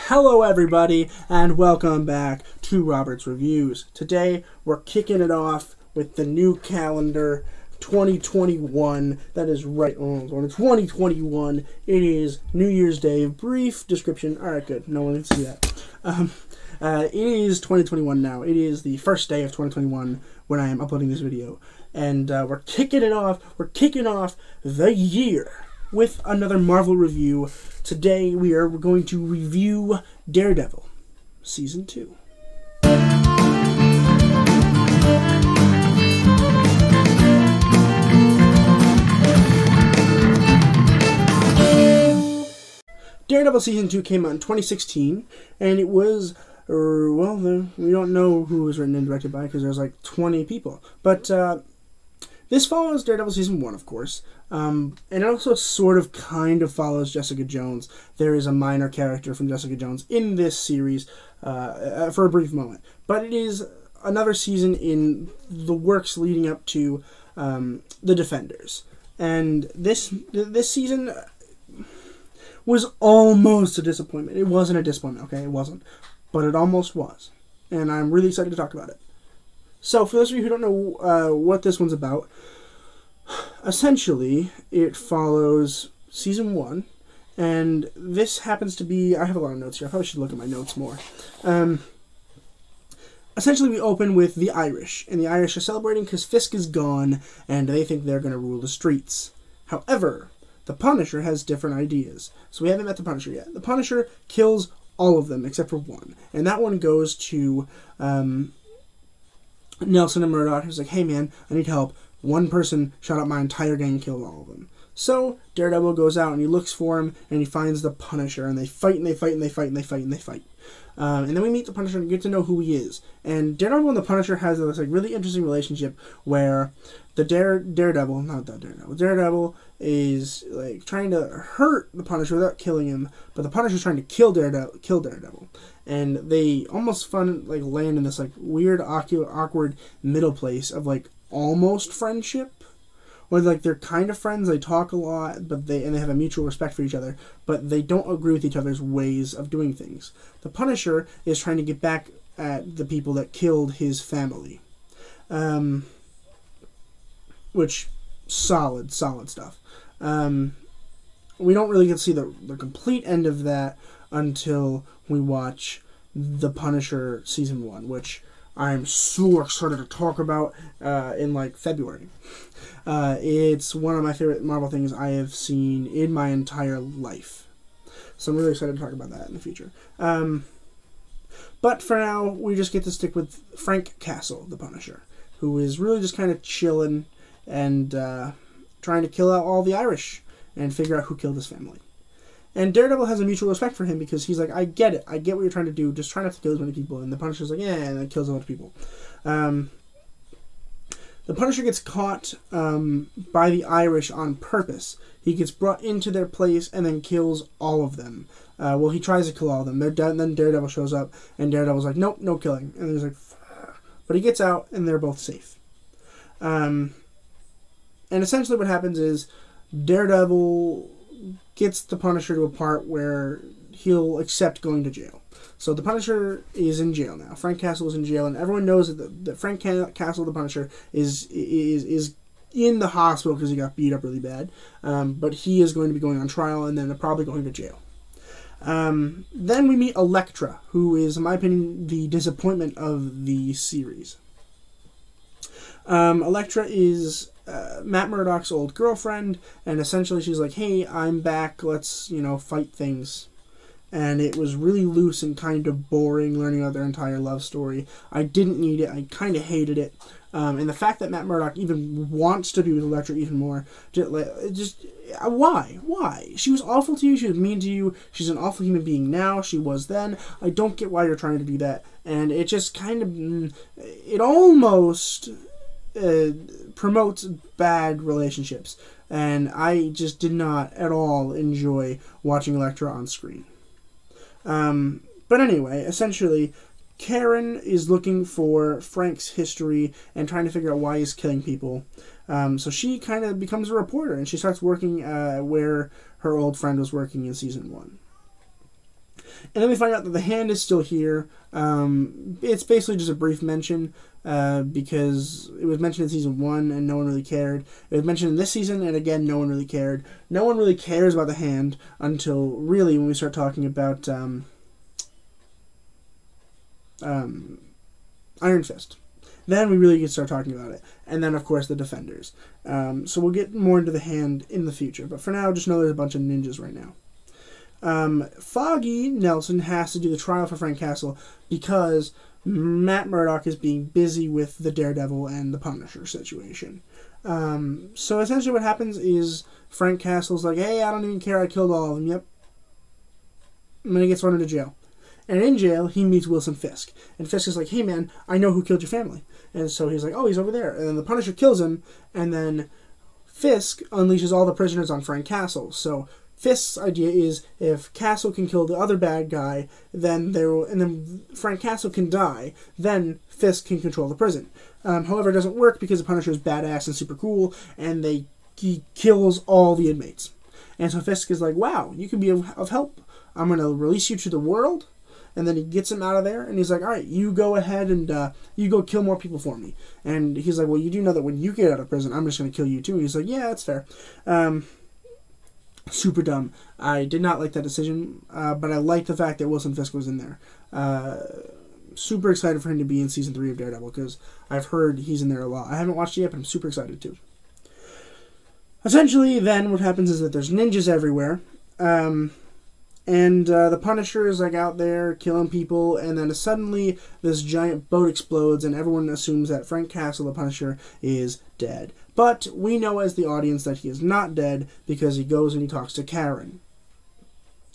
Hello everybody, and welcome back to Robert's Reviews. Today, we're kicking it off with the new calendar, 2021. That is right on 2021. It is New Year's Day. Brief description. Alright, good. No one can see that. It is 2021 now. It is the first day of 2021 when I am uploading this video. And we're kicking it off. We're kicking off the year with another Marvel review. Today we are going to review Daredevil, Season 2. Daredevil Season 2 came out in 2016, and it was, we don't know who it was written and directed by because there's like 20 people. But this follows Daredevil Season 1, of course. And it also sort of kind of follows Jessica Jones. There is a minor character from Jessica Jones in this series for a brief moment. But it is another season in the works leading up to The Defenders. And this season was almost a disappointment. It wasn't a disappointment, okay? It wasn't. But it almost was. And I'm really excited to talk about it. So, for those of you who don't know what this one's about, essentially, it follows Season 1, and this happens to be, I have a lot of notes here, I probably should look at my notes more. Essentially, we open with the Irish, and the Irish are celebrating because Fisk is gone, and they think they're going to rule the streets. However, the Punisher has different ideas, so we haven't met the Punisher yet. The Punisher kills all of them except for one, and that one goes to Nelson and Murdoch, who's like, hey man, I need help. One person shot up my entire gang and killed all of them. So Daredevil goes out and he looks for him and he finds the Punisher, and they fight and they fight and they fight and they fight and they fight. And then we meet the Punisher and get to know who he is. And Daredevil and the Punisher has this like really interesting relationship where the Daredevil is like trying to hurt the Punisher without killing him, but the Punisher's trying to kill Daredevil. And they almost land in this like weird awkward middle place of like almost friendship, where like they're kind of friends, they talk a lot, but they have a mutual respect for each other, but they don't agree with each other's ways of doing things. The Punisher is trying to get back at the people that killed his family, which solid stuff. We don't really get to see the complete end of that until we watch The Punisher Season 1, which I'm so excited to talk about in like February. It's one of my favorite Marvel things I have seen in my entire life. So I'm really excited to talk about that in the future. But for now, we just get to stick with Frank Castle, the Punisher, who is really just kind of chilling and trying to kill out all the Irish and figure out who killed his family. And Daredevil has a mutual respect for him because he's like, I get it. I get what you're trying to do. Just try not to kill as many people. And the Punisher's like, yeah, and then kills a bunch of people. The Punisher gets caught by the Irish on purpose. He gets brought into their place and then kills all of them. Well, he tries to kill all of them. Then Daredevil shows up, and Daredevil's like, nope, no killing. And he's like, but he gets out, and they're both safe. And essentially what happens is Daredevil gets the Punisher to a part where he'll accept going to jail. So the Punisher is in jail now. Frank Castle is in jail, and everyone knows that Frank Castle, the Punisher, is in the hospital because he got beat up really bad. But he is going to be going on trial and then probably going to jail. Then we meet Elektra, who is, in my opinion, the disappointment of the series. Elektra is Matt Murdock's old girlfriend, and essentially she's like, hey, I'm back, let's, fight things. And it was really loose and kind of boring learning about their entire love story. I didn't need it. I kind of hated it. And the fact that Matt Murdock even wants to be with Elektra even more, why? Why? She was awful to you. She was mean to you. She's an awful human being now. She was then. I don't get why you're trying to do that. And it just kind of, it almost promotes bad relationships. And I just did not at all enjoy watching Elektra on screen. But anyway, essentially, Karen is looking for Frank's history and trying to figure out why he's killing people. So she kind of becomes a reporter, and she starts working where her old friend was working in Season 1. And then we find out that the Hand is still here. It's basically just a brief mention because it was mentioned in season 1 and no one really cared. It was mentioned in this season and again no one really cared. No one really cares about the Hand until really when we start talking about Iron Fist. Then we really can start talking about it. And then, of course, the Defenders. So we'll get more into the Hand in the future. But for now, just know there's a bunch of ninjas right now. Foggy Nelson has to do the trial for Frank Castle because Matt Murdock is being busy with the Daredevil and the Punisher situation. So essentially what happens is Frank Castle's like, hey, I don't even care, I killed all of them. Yep. And then he gets thrown into jail. And in jail, he meets Wilson Fisk. And Fisk is like, hey man, I know who killed your family. And so he's like, oh, he's over there. And then the Punisher kills him, and then Fisk unleashes all the prisoners on Frank Castle. So Fisk's idea is if Castle can kill the other bad guy, then then Frank Castle can die, then Fisk can control the prison. However, it doesn't work because the Punisher is badass and super cool, and he kills all the inmates. And so Fisk is like, wow, you can be of help. I'm going to release you to the world. And then he gets him out of there, and he's like, all right, you go ahead and you go kill more people for me. And he's like, well, you do know that when you get out of prison, I'm just going to kill you too. And he's like, yeah, that's fair. Super dumb. I did not like that decision, but I like the fact that Wilson Fisk was in there. Super excited for him to be in Season 3 of Daredevil, because I've heard he's in there a lot. I haven't watched it yet, but I'm super excited too. Essentially, then, what happens is that there's ninjas everywhere. And the Punisher is like out there killing people, and then suddenly this giant boat explodes, and everyone assumes that Frank Castle, the Punisher, is dead. But we know as the audience that he is not dead because he goes and he talks to Karen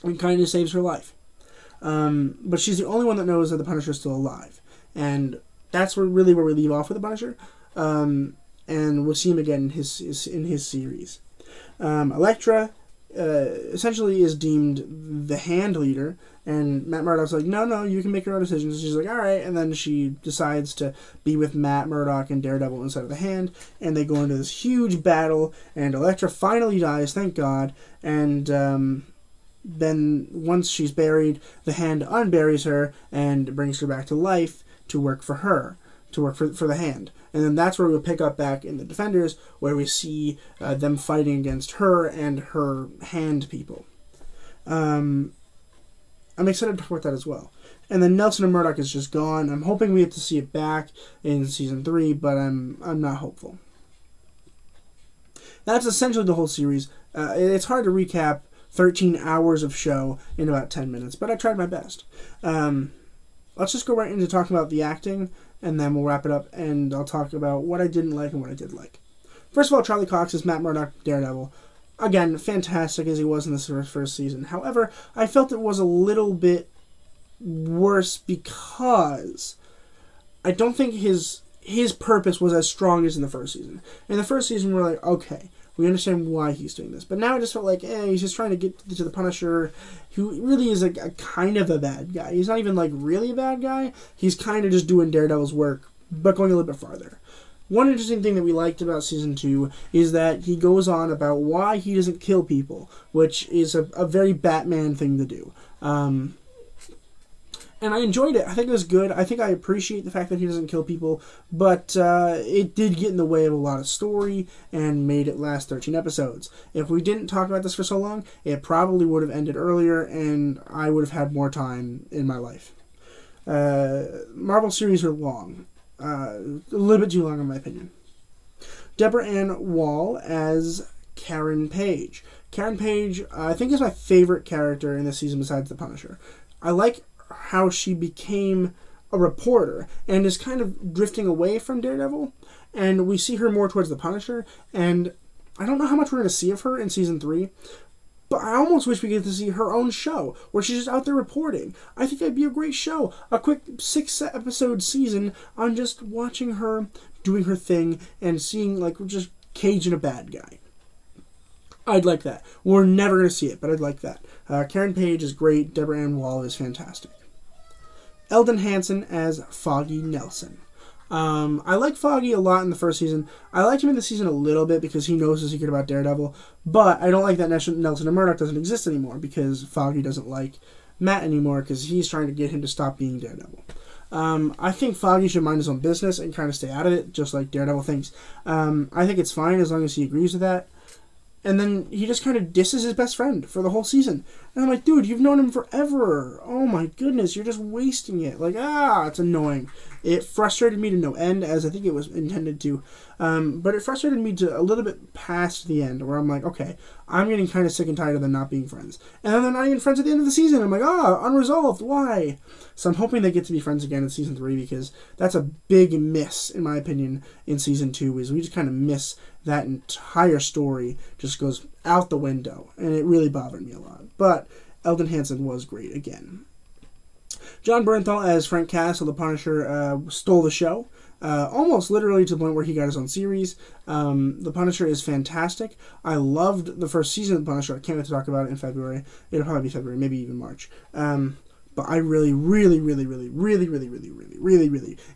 and kind of saves her life. But she's the only one that knows that the Punisher is still alive, and that's where we leave off with the Punisher. And we'll see him again in his series. Elektra essentially is deemed the Hand leader, and Matt Murdock's like, no, you can make your own decisions. She's like, all right, and then she decides to be with Matt Murdock and Daredevil instead of the Hand, and they go into this huge battle, and Elektra finally dies, thank God, and then once she's buried, the Hand unburies her and brings her back to life to work for her, to work for the Hand. And then that's where we'll pick up back in the Defenders, where we see them fighting against her and her Hand people. I'm excited to talk about that as well. And then Nelson and Murdock is just gone. I'm hoping we get to see it back in Season 3, but I'm not hopeful. That's essentially the whole series. It's hard to recap 13 hours of show in about 10 minutes, but I tried my best. Let's just go right into talking about the acting, and then we'll wrap it up, and I'll talk about what I didn't like and what I did like. First of all, Charlie Cox is Matt Murdock, Daredevil. Again, fantastic as he was in this first season. However, I felt it was a little bit worse because I don't think his purpose was as strong as in the first season. In the first season, we're like, okay, we understand why he's doing this. But now I just felt like, he's just trying to get to the Punisher, who really is a kind of a bad guy. He's not even like really a bad guy. He's kind of just doing Daredevil's work, but going a little bit farther. One interesting thing that we liked about Season 2 is that he goes on about why he doesn't kill people, which is a very Batman thing to do. And I enjoyed it. I think it was good. I think I appreciate the fact that he doesn't kill people, but it did get in the way of a lot of story and made it last 13 episodes. If we didn't talk about this for so long, it probably would have ended earlier, and I would have had more time in my life. Marvel series are long. A little bit too long, in my opinion. Deborah Ann Wall as Karen Page. Karen Page, I think, is my favorite character in this season besides the Punisher. I like how she became a reporter and is kind of drifting away from Daredevil, and we see her more towards the Punisher, and I don't know how much we're going to see of her in Season 3, but I almost wish we get to see her own show where she's just out there reporting. I think that'd be a great show. A quick 6-episode season on just watching her doing her thing and seeing, like, just caging a bad guy. I'd like that. We're never going to see it, but I'd like that. Karen Page is great. Deborah Ann Wall is fantastic. Eldon Hansen as Foggy Nelson. I like Foggy a lot in the first season. I liked him in the season a little bit because he knows the secret about Daredevil, but I don't like that Nelson and Murdock doesn't exist anymore because Foggy doesn't like Matt anymore because he's trying to get him to stop being Daredevil. I think Foggy should mind his own business and kind of stay out of it, just like Daredevil thinks. I think it's fine as long as he agrees with that. And then he just kind of disses his best friend for the whole season. And I'm like, dude, you've known him forever. Oh my goodness, you're just wasting it. Like, it's annoying. It frustrated me to no end, as I think it was intended to. But it frustrated me to a little bit past the end, where I'm like, okay, I'm getting kind of sick and tired of them not being friends. And then they're not even friends at the end of the season. I'm like, unresolved. Why? So I'm hoping they get to be friends again in season 3, because that's a big miss, in my opinion, in season 2, is we just kind of miss that entire story, just goes out the window. And it really bothered me a lot. But Eldon Hansen was great again. John Bernthal as Frank Castle, the Punisher, stole the show. Almost literally to the point where he got his own series. The Punisher is fantastic. I loved the first season of the Punisher. I can't wait to talk about it in February. It'll probably be February, maybe even March. But I really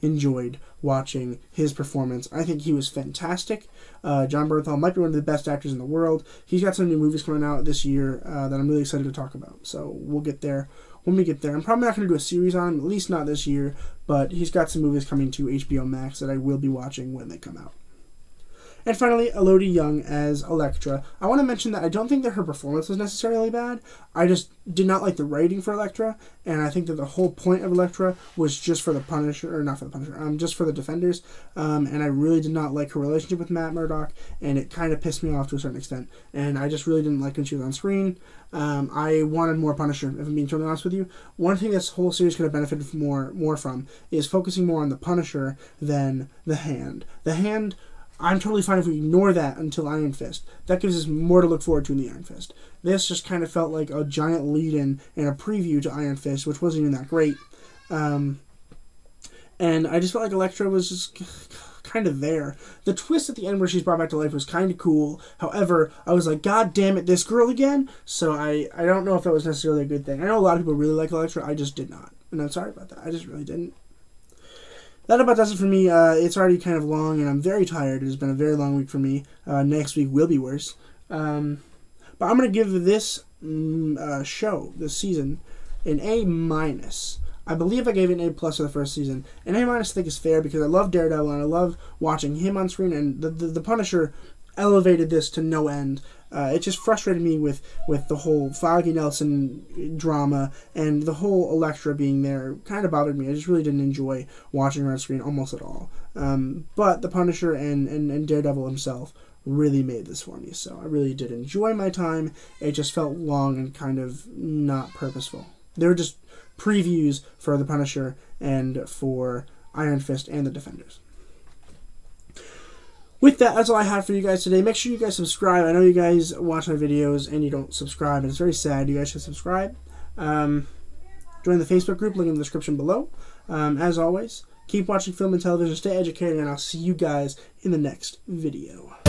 enjoyed watching his performance. I think he was fantastic. John Bernthal might be one of the best actors in the world. He's got some new movies coming out this year that I'm really excited to talk about. So we'll get there when we get there. I'm probably not going to do a series on him, at least not this year. But he's got some movies coming to HBO Max that I will be watching when they come out. And finally, Elodie Yung as Elektra. I want to mention that I don't think that her performance was necessarily bad. I just did not like the writing for Elektra, and I think that the whole point of Elektra was just for the Punisher, or not for the Punisher, just for the Defenders. And I really did not like her relationship with Matt Murdock, and it kind of pissed me off to a certain extent. And I just really didn't like when she was on screen. I wanted more Punisher, if I'm being totally honest with you. One thing this whole series could have benefited more from is focusing more on the Punisher than the Hand. The Hand, I'm totally fine if we ignore that until Iron Fist. That gives us more to look forward to in the Iron Fist. This just kind of felt like a giant lead-in and a preview to Iron Fist, which wasn't even that great. And I just felt like Elektra was just kind of there. The twist at the end where she's brought back to life was kind of cool. However, I was like, God damn it, this girl again? So I don't know if that was necessarily a good thing. I know a lot of people really like Elektra. I just did not. And I'm sorry about that. I just really didn't. That about does it for me. It's already kind of long, and I'm very tired. It has been a very long week for me. Next week will be worse. But I'm going to give this show, this season, an A-. I believe I gave it an A+ for the first season. An A- I think is fair because I love Daredevil, and I love watching him on screen, and the Punisher elevated this to no end. It just frustrated me with the whole Foggy Nelson drama, and the whole Elektra being there kind of bothered me. I just really didn't enjoy watching her on screen almost at all. But the Punisher and Daredevil himself really made this for me, so I really did enjoy my time. It just felt long and kind of not purposeful. They were just previews for the Punisher and for Iron Fist and the Defenders. With that, that's all I have for you guys today. Make sure you guys subscribe. I know you guys watch my videos and you don't subscribe, and it's very sad. You guys should subscribe. Join the Facebook group, link in the description below. As always, keep watching film and television, stay educated, and I'll see you guys in the next video.